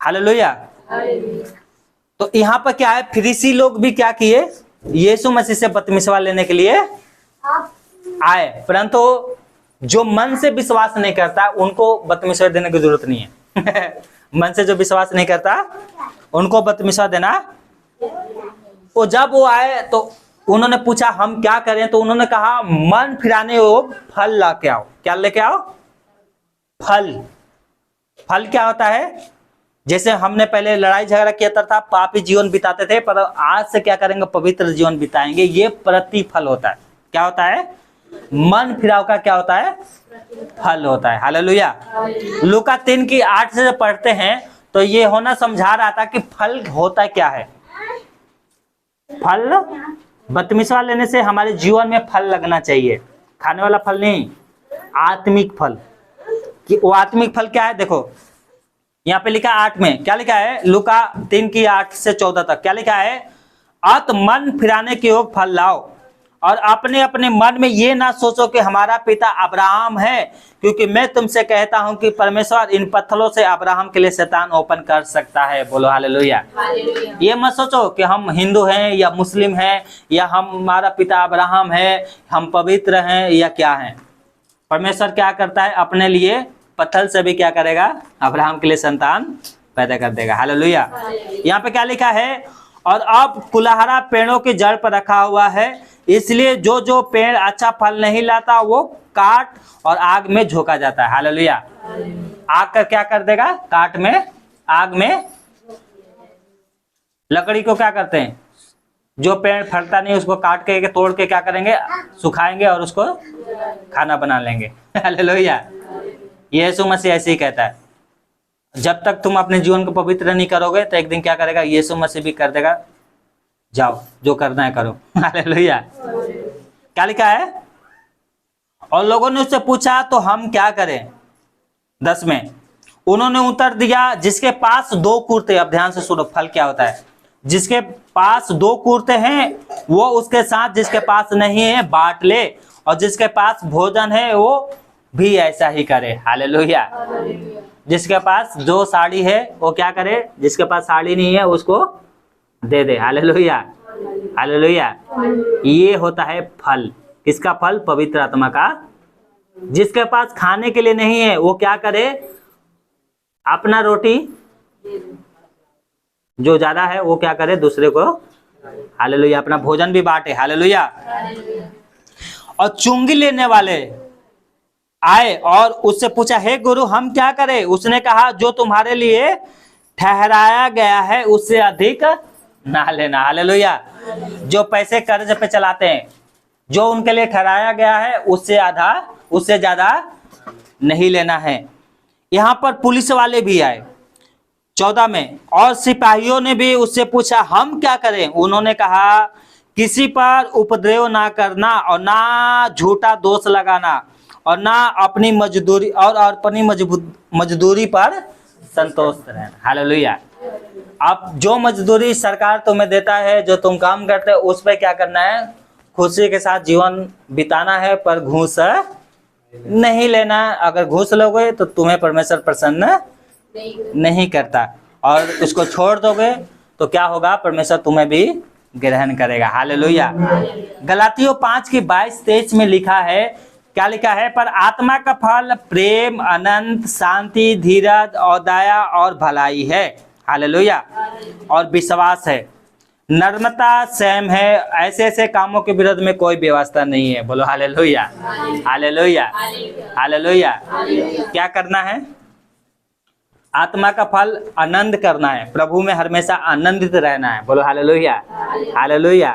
Hallelujah. तो यहाँ पर क्या है, फरीसी लोग भी क्या किए, यीशु मसीह से बपतिस्मा लेने के लिए आए, परंतु जो मन से विश्वास नहीं करता उनको बपतिस्मा देने की जरूरत नहीं है। मन से जो विश्वास नहीं करता उनको बपतिस्मा देना। वो जब वो आए तो उन्होंने पूछा हम क्या करें, तो उन्होंने कहा मन फिराने योग फल ला के आओ। क्या लेके आओ? फल। फल क्या होता है? जैसे हमने पहले लड़ाई झगड़ा किया था, पापी जीवन बिताते थे, पर आज से क्या करेंगे, पवित्र जीवन बिताएंगे। ये प्रतिफल होता है। क्या होता है? मन फिराव का क्या होता है? फल होता है। हालेलुया। लूका 3:8 से पढ़ते हैं तो ये होना समझा रहा था कि फल होता क्या है। फल, बपतिस्मा लेने से हमारे जीवन में फल लगना चाहिए, खाने वाला फल नहीं, आत्मिक फल। कि वो आत्मिक फल क्या है? देखो यहाँ पे लिखा 8 में, क्या लिखा है? लूका 3:8 से 14 तक क्या लिखा है? अत मन फिराने के योग फल लाओ, और अपने अपने मन में ये ना सोचो कि हमारा पिता अब्राहम है, क्योंकि मैं तुमसे कहता हूं कि परमेश्वर इन पत्थरों से अब्राहम के लिए शैतान ओपन कर सकता है। बोलो हालेलुया। ये मत सोचो कि हम हिंदू हैं या मुस्लिम हैं या हमारा पिता अब्राहम है, हम पवित्र हैं या क्या हैं। परमेश्वर क्या करता है? अपने लिए पत्थर से भी क्या करेगा? अब्राहम के लिए संतान पैदा कर देगा। हालेलुया। यहाँ पे क्या लिखा है? और अब कुल्हाड़ा पेड़ों की जड़ पर रखा हुआ है, इसलिए जो जो पेड़ अच्छा फल नहीं लाता वो काट और आग में झोंका जाता है। हालेलुया। आग का क्या कर देगा? काट में, आग में। लकड़ी को क्या करते हैं? जो पेड़ फलता नहीं उसको काट के तोड़ के क्या करेंगे? सुखाएंगे और उसको खाना बना लेंगे। हालेलुया। यीशु मसीह ऐसे ही कहता है, जब तक तुम अपने जीवन को पवित्र नहीं करोगे तो एक दिन क्या करेगा? यीशु मसीह भी कर देगा, जाओ जो करना है करो। हालेलुया। क्या लिखा है? और लोगों ने उससे पूछा तो हम क्या करें? 10 में उन्होंने उत्तर दिया, जिसके पास 2 कुर्ते, अब ध्यान से सुनो, फल क्या होता है? जिसके पास 2 कुर्ते हैं वो उसके साथ जिसके पास नहीं है बांट ले, और जिसके पास भोजन है वो भी ऐसा ही करे। हालेलुया। जिसके पास 2 साड़ी है वो क्या करे? जिसके पास साड़ी नहीं है उसको दे दे। हालेलुया। हालेलुया। ये होता है फल। किसका फल? पवित्र आत्मा का। जिसके पास खाने के लिए नहीं है वो क्या करे? अपना रोटी जो ज्यादा है वो क्या करे? दूसरे को, हालेलुया, अपना भोजन भी बांटे। हालेलुया। और चुंगी लेने वाले आए और उससे पूछा, हे गुरु हम क्या करें? उसने कहा, जो तुम्हारे लिए ठहराया गया है उससे अधिक ना लेना। हालेलुया। जो पैसे कर्ज पे चलाते हैं, जो उनके लिए ठहराया गया है उससे आधा, उससे ज्यादा नहीं लेना है। यहां पर पुलिस वाले भी आए 14 में, और सिपाहियों ने भी उससे पूछा हम क्या करें? उन्होंने कहा, किसी पर उपद्रव ना करना और ना झूठा दोष लगाना और ना अपनी मजदूरी और अपनी मजदूरी पर संतुष्ट रहना। हालेलुया। अब जो मजदूरी सरकार तुम्हें देता है, जो तुम काम करते हो, उस पर क्या करना है? खुशी के साथ जीवन बिताना है, पर घूस नहीं लेना। अगर घूस लोगे तो तुम्हें परमेश्वर प्रसन्न नहीं करता, और उसको छोड़ दोगे तो क्या होगा? परमेश्वर तुम्हें भी ग्रहण करेगा। हालेलुया। गलातियों 5:22-23 में लिखा है, क्या लिखा है? पर आत्मा का फल प्रेम, आनंद, शांति, धीरज और दया और भलाई है। हालेलुया। और विश्वास है, नर्मता, संयम है। ऐसे ऐसे कामों के विरोध में कोई व्यवस्था नहीं है। बोलो हालेलुया। हालेलुया। हालेलुया। क्या करना है? आत्मा का फल आनंद करना है, प्रभु में हमेशा आनंदित रहना है। बोलो हालेलुया। हालेलुया।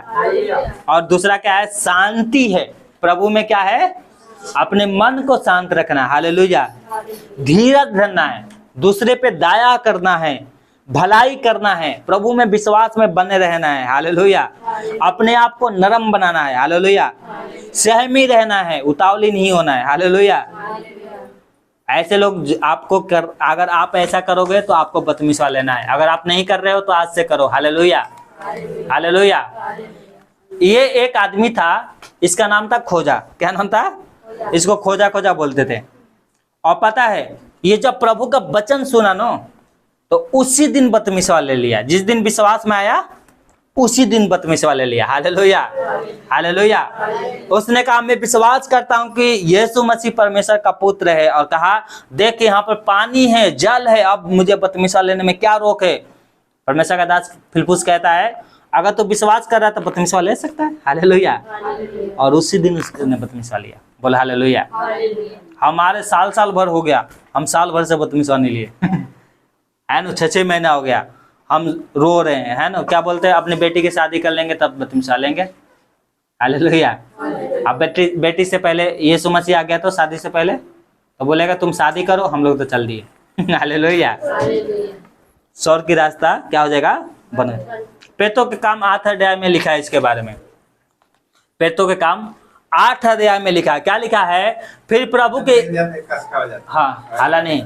और दूसरा क्या है? शांति है। प्रभु में क्या है? अपने मन को शांत रखना। हालेलुया। धीरज धरना है, दूसरे पे दया करना है, भलाई करना है, प्रभु में विश्वास में बने रहना है। हालेलुया। अपने आप को नरम बनाना है। हालेलुया। सहमी रहना है, उतावली नहीं होना है। हालेलुया। ऐसे लोग आपको अगर आप ऐसा करोगे तो आपको बपतिस्मा लेना है। अगर आप नहीं कर रहे हो तो आज से करो। हालेलुया। हालेलुया। ये एक आदमी था, इसका नाम था खोजा। क्या नाम था? इसको खोजा खोजा बोलते थे। और पता है, ये जब प्रभु का वचन सुना ना तो उसी दिन बपतिस्मा ले लिया, जिस दिन विश्वास में आया उसी दिन बपतिस्मा ले लिया। Hallelujah, hallelujah. उसने कहा मैं विश्वास करता हूं कि यीशु मसीह परमेश्वर का पुत्र है, और कहा देख यहाँ पर पानी है, जल है, अब मुझे बपतिस्मा लेने में क्या रोक है। परमेश्वर का दास फिलिप्पुस कहता है अगर तो विश्वास कर रहा है तो बपतिस्मा ले सकता है। हालेलुया। और उसी दिन उसने बपतिस्मा लिया। बोला हालेलुया। हमारे साल भर हो गया, हम साल भर से बपतिस्मा नहीं लिए है ना, 6 महीना हो गया, हम रो रहे हैं, है ना। क्या बोलते हैं, अपनी बेटी की शादी कर लेंगे तब बपतिस्मा लेंगे। हालेलुया। अब बेटी से पहले यीशु मसीह आ गया तो शादी से पहले तो बोलेगा तुम शादी करो, हम लोग तो चल दिए। हालेलुया। स्वर्ग की रास्ता क्या हो जाएगा, बने। प्रेरितों के काम 8 अध्याय में लिखा है इसके बारे में। प्रेरितों के काम 8 अध्याय में लिखा है। क्या लिखा है, फिर प्रभु के, हाँ हालांकि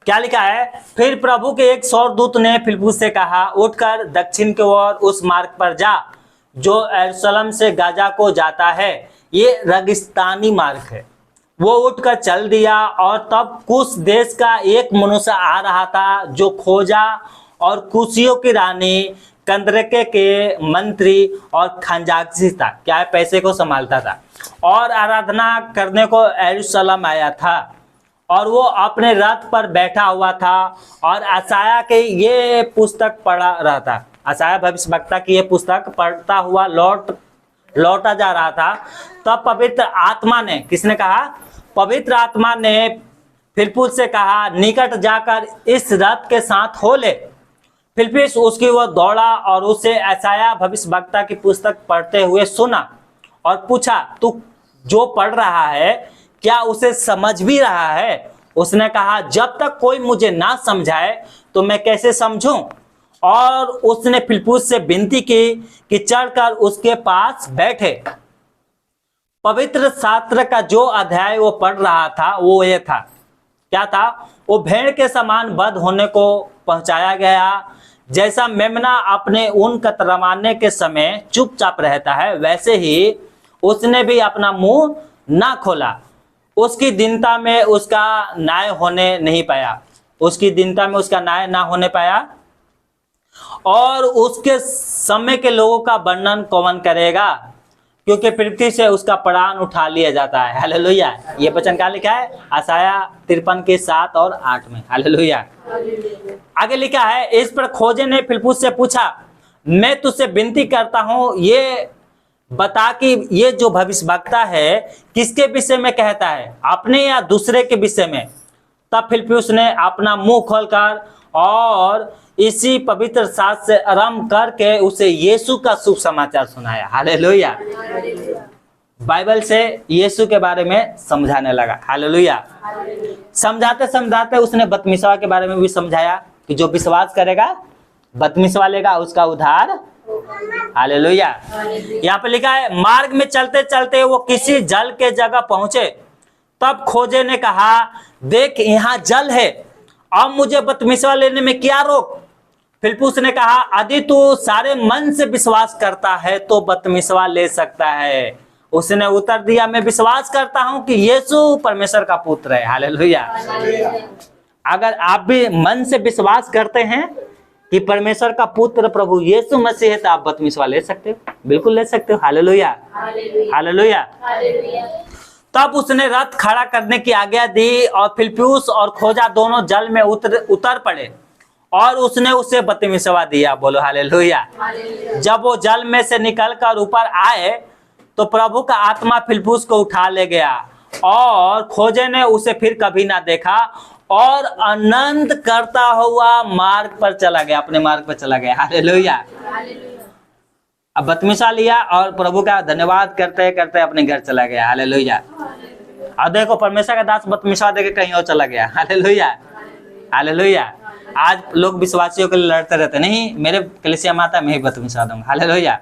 क्या लिखा है, फिर प्रभु के एक स्वर्गदूत ने फिलिप्पुस से कहा उठकर दक्षिण की ओर उस मार्ग पर जा जो यरूशलेम से गाजा को जाता है, ये रेगिस्तानी मार्ग है। वो उठकर चल दिया, और तब कुश देश का एक मनुष्य आ रहा था जो खोजा और कुशियों की रानी कंदरके के मंत्री और खंजाक्सी था। क्या है, पैसे को संभालता था, और आराधना करने को यरूशलेम आया था। और वो अपने रथ पर बैठा हुआ था और आसाया के ये पुस्तक पढ़ा रहा था। आसाया भविष्यवक्ता की ये पुस्तक पढ़ता हुआ लौटा जा रहा था। तब पवित्र आत्मा ने, किसने कहा, पवित्र आत्मा ने फिलिप्पुस से कहा निकट जाकर इस रथ के साथ हो ले। फिलिप्पुस उसकी ओर दौड़ा और उसे आसाया भविष्यवक्ता की पुस्तक पढ़ते हुए सुना और पूछा तू जो पढ़ रहा है क्या उसे समझ भी रहा है। उसने कहा जब तक कोई मुझे ना समझाए तो मैं कैसे समझूं। और उसने फिलिप्पुस से विनती की कि चढ़कर उसके पास बैठे। पवित्र शास्त्र का जो अध्याय वो पढ़ रहा था वो ये था, क्या था, वो भेड़ के समान वध होने को पहुंचाया गया। जैसा मेमना अपने ऊन कतरवाने के समय चुपचाप रहता है, वैसे ही उसने भी अपना मुंह ना खोला। उसकी दीनता में उसका न्याय होने नहीं पाया, उसकी दीनता में उसका न्याय ना होने पाया। और उसके समय के लोगों का वर्णन कौन करेगा, क्योंकि पृथ्वी से उसका प्राण उठा लिया जाता है। हालेलुया। ये वचन क्या लिखा है, आसाया 53 के 7 और 8 में। हालेलुया। आगे लिखा है, इस पर खोजे ने फिलिप्पुस से पूछा मैं तुझसे विनती करता हूं ये बता कि ये जो भविष्यवक्ता है किसके विषय में कहता है, अपने या दूसरे के विषय में। तब फिलिप्पुस ने अपना मुंह खोलकर और इसी पवित्र शास्त्र से आरंभ करके उसे यीशु का शुभ समाचार सुनाया। हालेलुया। बाइबल से यीशु के बारे में समझाने लगा। हालेलुया। समझाते समझाते उसने बपतिस्मा के बारे में भी समझाया कि जो विश्वास करेगा बपतिस्मा लेगा उसका उद्धार। हालेलुया। यहाँ पे लिखा है मार्ग में चलते चलते वो किसी जल के जगह पहुंचे। तब खोजे ने कहा देख यहाँ जल है, अब मुझे बपतिस्मा लेने में क्या रोक। फिलिप्पुस ने कहा यदि तू सारे मन से विश्वास करता है तो बपतिस्मा ले सकता है। उसने उत्तर दिया मैं विश्वास करता हूं कि यीशु परमेश्वर का पुत्र है। हालेलुया। अगर आप भी मन से विश्वास करते हैं कि परमेश्वर का पुत्र प्रभु यीशु मसीह है तो आप बपतिस्मा ले सकते हो, बिल्कुल ले सकते हो। हालेलुया। हालेलुया। तब उसने रथ खड़ा करने की आज्ञा दी और फिलिप्पुस और खोजा दोनों जल में उतर पड़े और उसने उसे बपतिस्मा दिया। बोलो हालेलुया। जब वो जल में से निकलकर ऊपर आए तो प्रभु का आत्मा फिलिप्पुस को उठा ले गया और खोजे ने उसे फिर कभी ना देखा और आनंद करता हुआ मार्ग पर चला गया, अपने मार्ग पर चला गया। हालेलुया। अब बपतिस्मा लिया और प्रभु का धन्यवाद करते करते अपने घर चला गया। हालेलुया। अब देखो परमेश्वर का दास बपतिस्मा देके कहीं और चला गया। हालेलुया। हालेलुया। आज लोग विश्वासियों के लिए लड़ते रहते, नहीं मेरे कलीसिया में आता मैं ही बपतिस्मा दूंगा। हालेलुया।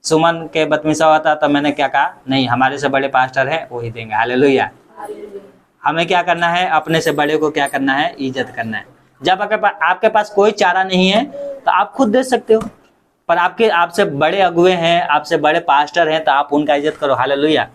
सुमन के बपतिस्मा होता तो मैंने क्या कहा, नहीं हमारे से बड़े पास्टर है वो ही देंगे। हालेलुया। हमें क्या करना है, अपने से बड़े को क्या करना है, इज्जत करना है। जब आपके पास कोई चारा नहीं है तो आप खुद दे सकते हो, पर आपसे बड़े अगुए हैं, आपसे बड़े पास्टर हैं तो आप उनका इज्जत करो। हालेलुया।